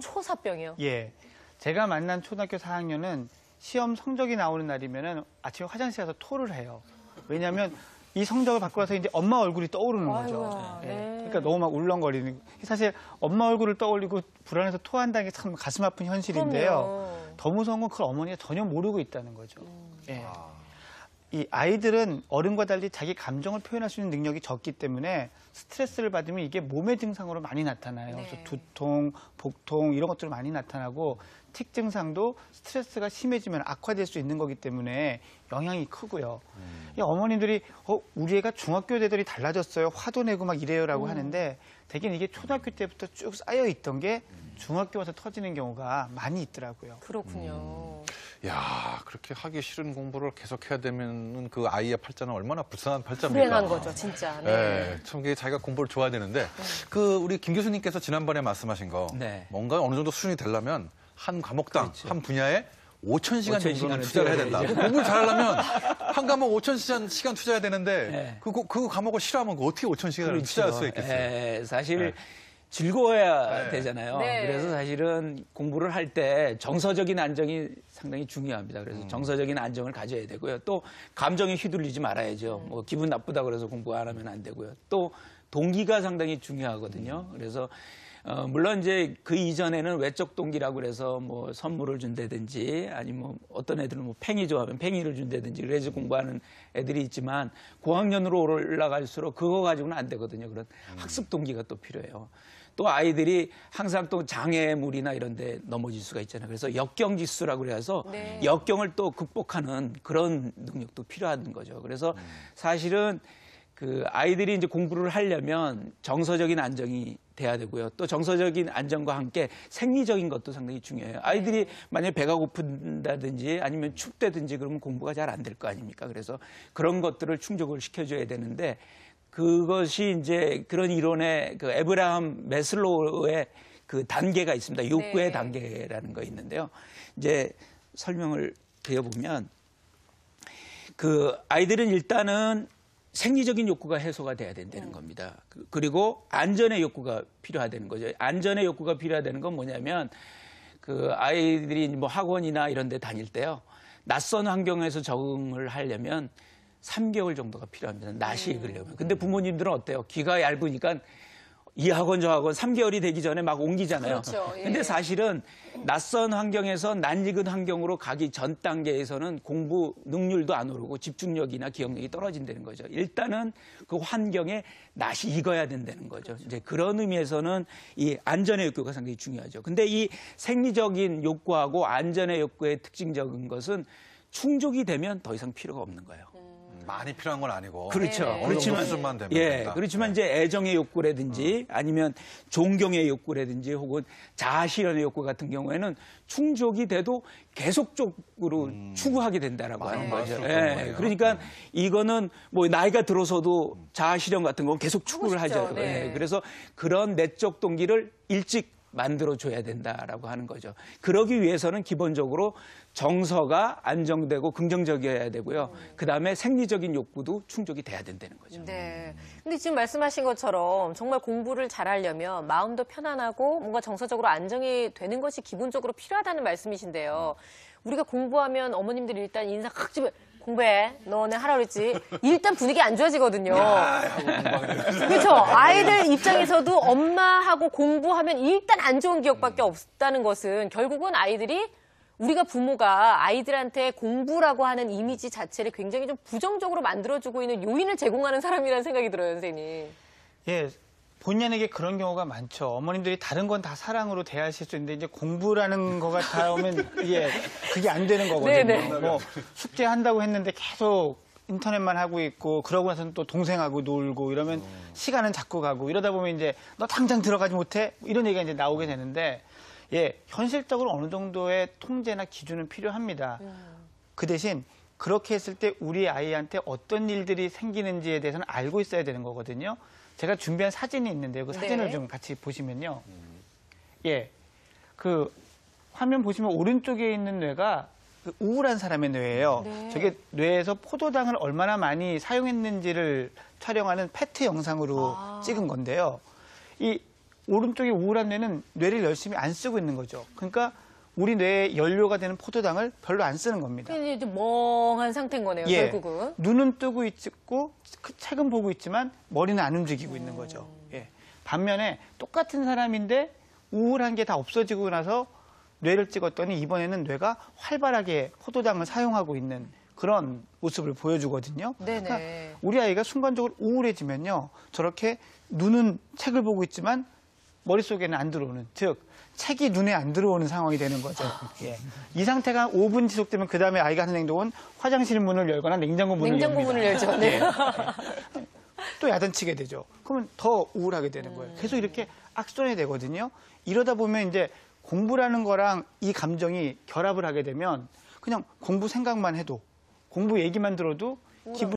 초사병이요? 예. 제가 만난 초등학교 4학년은 시험 성적이 나오는 날이면은 아침에 화장실 가서 토를 해요. 왜냐하면 이 성적을 받고 나서 이제 엄마 얼굴이 떠오르는 거죠. 예. 그러니까 너무 막 울렁거리는. 사실 엄마 얼굴을 떠올리고 불안해서 토한다는 게 참 가슴 아픈 현실인데요. 그럼요. 더 무서운 건 그걸 어머니가 전혀 모르고 있다는 거죠. 예. 이 아이들은 어른과 달리 자기 감정을 표현할 수 있는 능력이 적기 때문에 스트레스를 받으면 이게 몸의 증상으로 많이 나타나요. 네. 그래서 두통, 복통 이런 것들이 많이 나타나고 틱 증상도 스트레스가 심해지면 악화될 수 있는 거기 때문에 영향이 크고요. 이 어머님들이 우리 애가 중학교 되더니 달라졌어요. 화도 내고 막 이래요라고 하는데 대개는 이게 초등학교 때부터 쭉 쌓여 있던 게 중학교 와서 터지는 경우가 많이 있더라고요. 그렇군요. 야, 그렇게 하기 싫은 공부를 계속 해야 되면 그 아이의 팔자는 얼마나 불쌍한 팔자입니까? 불행한 거죠, 진짜. 네. 네, 참 자기가 공부를 좋아야 되는데 우리 김 교수님께서 지난번에 말씀하신 거 네. 뭔가 어느 정도 수준이 되려면 한 과목당 그렇죠. 한 분야에 5,000시간 5,000 정도는 시간을 투자를 해야 된다. 뛰어야죠. 공부를 잘하려면 한 과목 5,000시간 투자해야 되는데 네. 그 과목을 싫어하면 어떻게 5,000시간을 투자할 수 있겠어요? 예, 사실 네. 즐거워야 네. 되잖아요. 네. 그래서 사실은 공부를 할 때 정서적인 안정이 상당히 중요합니다. 그래서 정서적인 안정을 가져야 되고요. 또 감정에 휘둘리지 말아야죠. 뭐 기분 나쁘다 그래서 공부 안 하면 안 되고요. 또 동기가 상당히 중요하거든요. 그래서 물론 이제 그 이전에는 외적 동기라고 그래서 뭐 선물을 준다든지 아니면 뭐 어떤 애들은 뭐 팽이 좋아하면 팽이를 준다든지 그래서 공부하는 애들이 있지만 고학년으로 올라갈수록 그거 가지고는 안 되거든요. 그런 학습 동기가 또 필요해요. 또 아이들이 항상 또 장애물이나 이런 데 넘어질 수가 있잖아요. 그래서 역경지수라고 그래서 네. 역경을 또 극복하는 그런 능력도 필요한 거죠. 그래서 사실은 그 아이들이 이제 공부를 하려면 정서적인 안정이 돼야 되고요. 또 정서적인 안정과 함께 생리적인 것도 상당히 중요해요. 아이들이 만약에 배가 고픈다든지 아니면 춥다든지 그러면 공부가 잘 안 될 거 아닙니까? 그래서 그런 것들을 충족을 시켜줘야 되는데 그것이 이제 그런 이론의 그 에브라함 매슬로우의 그 단계가 있습니다. 욕구의 네. 단계라는 거 있는데요. 이제 설명을 드려보면 그 아이들은 일단은 생리적인 욕구가 해소가 돼야 된다는 겁니다. 그리고 안전의 욕구가 필요하다는 거죠. 안전의 욕구가 필요하다는 건 뭐냐면 그 아이들이 뭐 학원이나 이런 데 다닐 때요. 낯선 환경에서 적응을 하려면 3개월 정도가 필요합니다. 낯이 익으려면. 근데 부모님들은 어때요? 귀가 얇으니까 이 학원 저 학원 3개월이 되기 전에 막 옮기잖아요. 그렇죠. 예. 근데 사실은 낯선 환경에서 낯익은 환경으로 가기 전 단계에서는 공부 능률도 안 오르고 집중력이나 기억력이 떨어진다는 거죠. 일단은 그 환경에 낯이 익어야 된다는 거죠. 이제 그런 의미에서는 이 안전의 욕구가 상당히 중요하죠. 근데 이 생리적인 욕구하고 안전의 욕구의 특징적인 것은 충족이 되면 더 이상 필요가 없는 거예요. 많이 필요한 건 아니고. 그렇죠. 네네. 어느 정도 수준만 되면 예, 된다. 그렇지만 이제 애정의 욕구라든지 아니면 존경의 욕구라든지 혹은 자아실현의 욕구 같은 경우에는 충족이 돼도 계속적으로 추구하게 된다라고 하는 거죠. 예, 그러니까 이거는 뭐 나이가 들어서도 자아실현 같은 건 계속 추구를 싶죠. 하죠. 네. 예, 그래서 그런 내적 동기를 일찍 만들어줘야 된다라고 하는 거죠. 그러기 위해서는 기본적으로 정서가 안정되고 긍정적이어야 되고요. 그다음에 생리적인 욕구도 충족이 돼야 된다는 거죠. 네. 근데 지금 말씀하신 것처럼 정말 공부를 잘하려면 마음도 편안하고 뭔가 정서적으로 안정이 되는 것이 기본적으로 필요하다는 말씀이신데요. 우리가 공부하면 어머님들이 일단 인상 확 집어 공부해. 너네 하라 그랬지. 일단 분위기 안 좋아지거든요. 그렇죠. 아이들 입장에서도 엄마하고 공부하면 일단 안 좋은 기억밖에 없다는 것은 결국은 아이들이 우리가 부모가 아이들한테 공부라고 하는 이미지 자체를 굉장히 좀 부정적으로 만들어주고 있는 요인을 제공하는 사람이라는 생각이 들어요, 선생님. 예, 본연에게 그런 경우가 많죠. 어머님들이 다른 건 다 사랑으로 대하실 수 있는데 이제 공부라는 거가 닿으면 예, 그게 안 되는 거거든요. 네네. 뭐 숙제한다고 했는데 계속 인터넷만 하고 있고 그러고 나서는 또 동생하고 놀고 이러면 시간은 자꾸 가고 이러다 보면 이제 너 당장 들어가지 못해? 이런 얘기가 이제 나오게 되는데 예, 현실적으로 어느 정도의 통제나 기준은 필요합니다. 그 대신 그렇게 했을 때 우리 아이한테 어떤 일들이 생기는지에 대해서는 알고 있어야 되는 거거든요. 제가 준비한 사진이 있는데요. 그 사진을 네. 좀 같이 보시면요. 예. 그 화면 보시면 오른쪽에 있는 뇌가 그 우울한 사람의 뇌예요. 네. 저게 뇌에서 포도당을 얼마나 많이 사용했는지를 촬영하는 페트 영상으로 찍은 건데요. 이 오른쪽에 우울한 뇌는 뇌를 열심히 안 쓰고 있는 거죠. 그러니까 우리 뇌의 연료가 되는 포도당을 별로 안 쓰는 겁니다. 그냥 이제 멍한 상태인 거네요, 예. 결국은. 눈은 뜨고 있고 책은 보고 있지만 머리는 안 움직이고 있는 거죠. 예. 반면에 똑같은 사람인데 우울한 게 다 없어지고 나서 뇌를 찍었더니 이번에는 뇌가 활발하게 포도당을 사용하고 있는 그런 모습을 보여주거든요. 네네. 그러니까 우리 아이가 순간적으로 우울해지면요. 저렇게 눈은 책을 보고 있지만 머릿속에는 안 들어오는, 즉 책이 눈에 안 들어오는 상황이 되는 거죠. 예. 이 상태가 5분 지속되면 그 다음에 아이가 하는 행동은 화장실 문을 열거나 냉장고 문을 냉장고 엽니다. 문을 열죠. 네. 또 야단치게 되죠. 그러면 더 우울하게 되는 거예요. 계속 이렇게 악순환이 되거든요. 이러다 보면 이제 공부라는 거랑 이 감정이 결합을 하게 되면 그냥 공부 생각만 해도, 공부 얘기만 들어도 기분